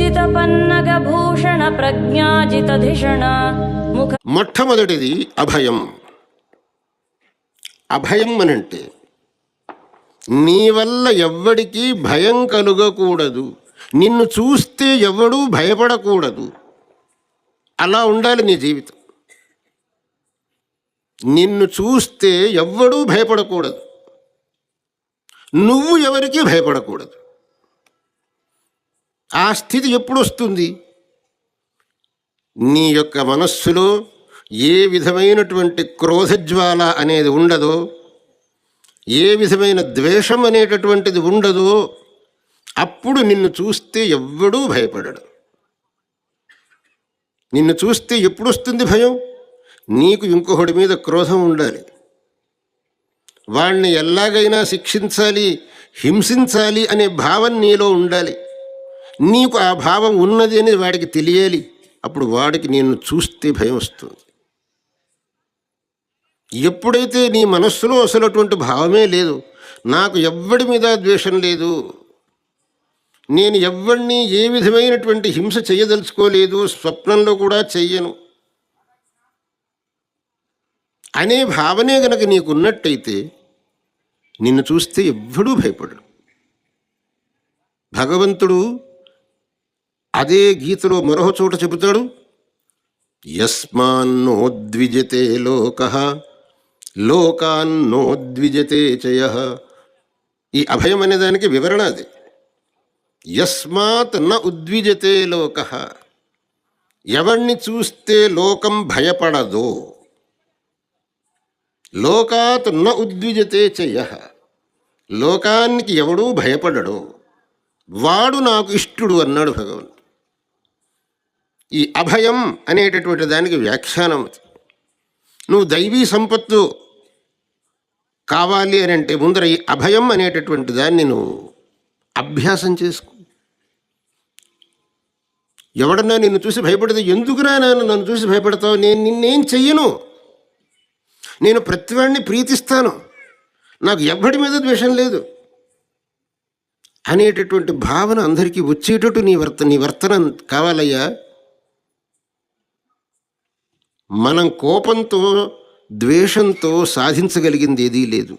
పూజిత పన్నగ భూషణ ప్రజ్ఞాజితధిషణ ముఖ. మొట్టమొదటిది అభయం. అభయం అనంటే నీ వల్ల ఎవ్వడికి భయం కలుగకూడదు, నిన్ను చూస్తే ఎవడూ భయపడకూడదు. అలా ఉండాలి నీ జీవితం. నిన్ను చూస్తే ఎవ్వడూ భయపడకూడదు, నువ్వు ఎవరికీ భయపడకూడదు. ఆ స్థితి ఎప్పుడు వస్తుంది? నీ యొక్క మనస్సులో ఏ విధమైనటువంటి క్రోధజ్వాల అనేది ఉండదో, ఏ విధమైన ద్వేషం అనేటటువంటిది ఉండదో, అప్పుడు నిన్ను చూస్తే ఎవ్వడూ భయపడడు. నిన్ను చూస్తే ఎప్పుడు వస్తుంది భయం? నీకు ఇంకొకటి మీద క్రోధం ఉండాలి, వాణ్ణి ఎలాగైనా శిక్షించాలి, హింసించాలి అనే భావం నీలో ఉండాలి. నీకు ఆ భావం ఉన్నది అని వాడికి తెలియాలి. అప్పుడు వాడికి నిన్ను చూస్తే భయం వస్తుంది. ఎప్పుడైతే నీ మనస్సులో అసలు అటువంటి భావమే లేదు, నాకు ఎవ్వడి మీద ద్వేషం లేదు, నేను ఎవ్వడిని ఏ విధమైనటువంటి హింస చేయదలుచుకోలేదు, స్వప్నంలో కూడా చెయ్యను అనే భావనే గనక నీకున్నట్టయితే నిన్ను చూస్తే ఎవ్వడూ భయపడడు. భగవంతుడు అదే గీతలో మరో చోట చెబుతాడు, యస్మాన్నోద్విజతే లోకః లోకాన్నోద్విజతే చయః. ఈ అభయం అనే దానికి వివరణ అది. యస్మాత్ న ఉద్విజతే లోకః, ఎవరిని చూస్తే లోకం భయపడదో, లోకాత్ న ఉద్విజతే చయః, లోకానికి ఎవడూ భయపడడు, వాడు నాకు ఇష్టుడు అన్నాడు భగవంతుడు. ఈ అభయం అనేటటువంటి దానికి వ్యాఖ్యానం అది. నువ్వు దైవీ సంపత్తు కావాలి అని అంటే ముందర ఈ అభయం అనేటటువంటి దాన్ని నువ్వు అభ్యాసం చేసుకో. ఎవడన్నా నిన్ను చూసి భయపడితే, ఎందుకురా నన్ను చూసి భయపడతావు, నేను నిన్నేం చెయ్యను, నేను ప్రతివాడిని ప్రీతిస్తాను, నాకు ఎవ్వడి మీద ద్వేషం లేదు అనేటటువంటి భావన అందరికీ వచ్చేటట్టు నీ వర్తన కావాలయ్యా. మనం కోపంతో ద్వేషంతో సాధించగలిగింది ఏదీ లేదు.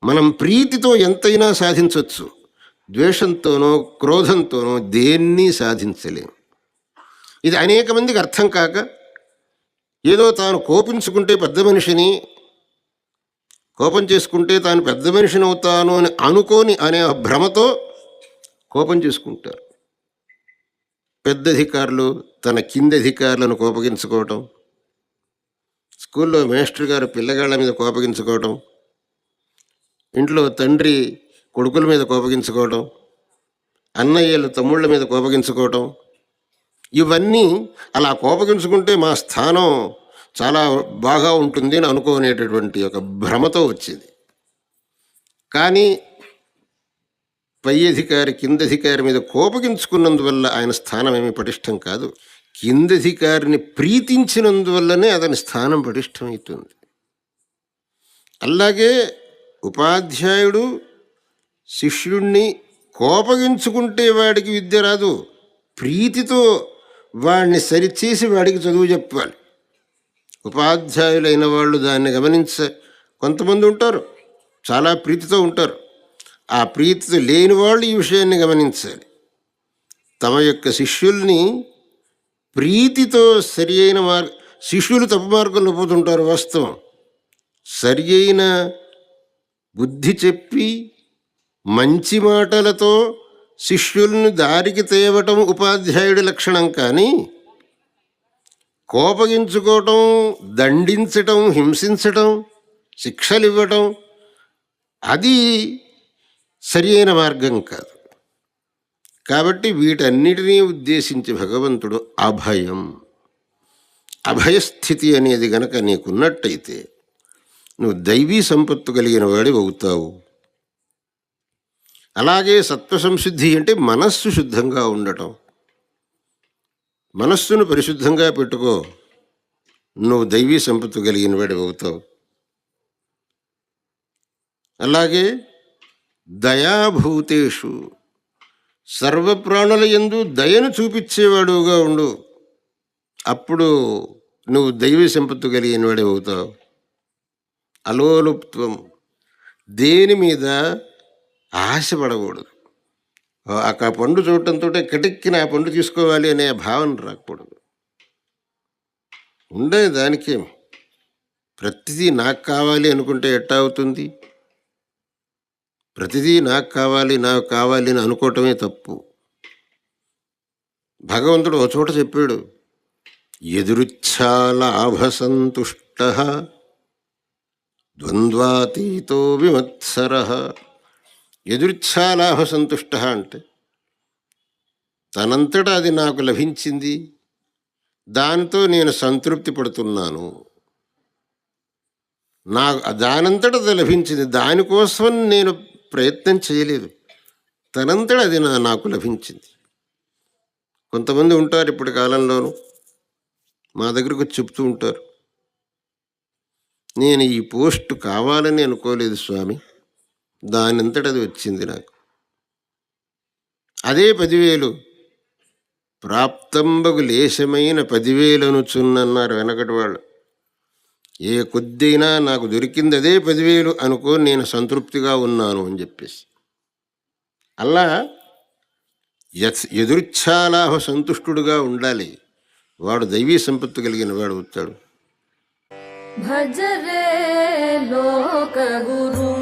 మనం ప్రీతితో ఎంతైనా సాధించవచ్చు, ద్వేషంతోనో క్రోధంతోనో దేన్ని సాధించలేం. ఇది అనేక మందికి అర్థం కాక ఏదో తాను కోపించుకుంటే పెద్ద మనిషిని, కోపం చేసుకుంటే తాను పెద్ద మనిషిని అవుతాను అని అనుకోని అనే భ్రమతో కోపం చేసుకుంటారు. పెద్ద అధికారులు తన కింది అధికారులను కోపగించుకోవటం, స్కూల్లో మేస్టర్ గారు పిల్లగాళ్ళ మీద కోపగించుకోవటం, ఇంట్లో తండ్రి కొడుకుల మీద కోపగించుకోవటం, అన్నయ్యలు తమ్ముళ్ళ మీద కోపగించుకోవటం, ఇవన్నీ అలా కోపగించుకుంటే మా స్థానం చాలా బాగా ఉంటుంది అని అనుకోనేటటువంటి ఒక భ్రమతో వచ్చేది. కానీ పై అధికారి కింద అధికారి మీద కోపగించుకున్నందువల్ల ఆయన స్థానం ఏమీ పటిష్టం కాదు, కింద అధికారిని ప్రీతించినందువల్లనే అతని స్థానం పటిష్టమవుతుంది. అలాగే ఉపాధ్యాయుడు శిష్యుణ్ణి కోపగించుకుంటే వాడికి విద్య రాదు, ప్రీతితో వాడిని సరిచేసి వాడికి చదువు చెప్పాలి. ఉపాధ్యాయులైన వాళ్ళు దాన్ని కొంతమంది ఉంటారు, చాలా ప్రీతితో ఉంటారు. ఆ ప్రీతితో లేని వాళ్ళు ఈ విషయాన్ని గమనించాలి. తమ యొక్క శిష్యుల్ని ప్రీతితో సరి అయిన శిష్యులు తప్పు మార్గంలో పోతుంటారు వాస్తవం. సరి అయిన బుద్ధి చెప్పి మంచి మాటలతో శిష్యుల్ని దారికి తేవటం ఉపాధ్యాయుడి లక్షణం. కానీ కోపగించుకోవటం, దండించటం, హింసించటం, శిక్షలు ఇవ్వటం అది సరి అయిన మార్గం కాదు. కాబట్టి వీటన్నిటినీ ఉద్దేశించి భగవంతుడు అభయం, అభయస్థితి అనేది గనక నీకున్నట్టయితే నువ్వు దైవీ సంపత్తు కలిగిన వాడి అవుతావు. అలాగే సత్వసంశుద్ధి అంటే మనస్సు శుద్ధంగా ఉండటం. మనస్సును పరిశుద్ధంగా పెట్టుకో, నువ్వు దైవీ సంపత్తు కలిగిన వాడి అవుతావు. అలాగే దయాభూతేషు సర్వప్రాణుల యందు దయను చూపించేవాడుగా ఉండు. అప్పుడు నువ్వు దైవ సంపత్తు కలిగిన వాడే అవుతావు. అలోలుప్త్వం, దేని మీద ఆశపడకూడదు. ఆ పండు చూడటంతో కిటక్కిన ఆ పండు తీసుకోవాలి అనే భావన రాకూడదు. ఉండే దానికేం, ప్రతిదీ నాకు కావాలి అనుకుంటే ఎట్టా అవుతుంది? ప్రతిదీ నాకు కావాలి అని అనుకోవటమే తప్పు. భగవంతుడు ఒక చోట చెప్పాడు, ఎదురుచ్ఛాలాభసంతుష్ట ద్వంద్వాతీతో విమత్సర. ఎదురుచ్ఛాలాభసంతుష్ట అంటే తనంతటా అది నాకు లభించింది, దానితో నేను సంతృప్తి పడుతున్నాను. దానంతట అది లభించింది, దానికోసం నేను ప్రయత్నం చేయలేదు, తనంతట అది నాకు లభించింది. కొంతమంది ఉంటారు ఇప్పటి కాలంలోనూ మా దగ్గరకు వచ్చి చెప్తూ ఉంటారు, నేను ఈ పోస్ట్ కావాలని అనుకోలేదు స్వామి, దానంతట అది వచ్చింది నాకు. అదే 10,000 ప్రాప్తంబగు లేశమైన 10,000 అనుచున్నన్నారు వెనకటి వాళ్ళు. ఏ కొద్దైనా నాకు దొరికింది అదే 10,000 అనుకో, నేను సంతృప్తిగా ఉన్నాను అని చెప్పేసి. అలా ఎదురుచ్ఛాలాభ సంతుష్టుడుగా ఉండాలి. వాడు దైవీ సంపత్తు కలిగిన వాడు అవుతాడు. భజరే లోక గురు,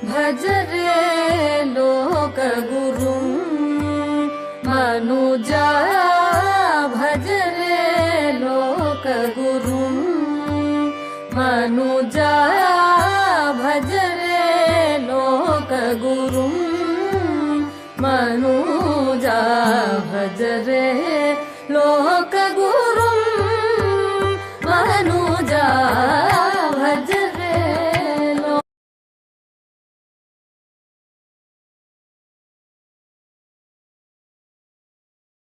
భజరే లోక గురు మనుజా, భజరే లోక గురు మనుజా, భజరే లోక గురు మనుజా, భజరే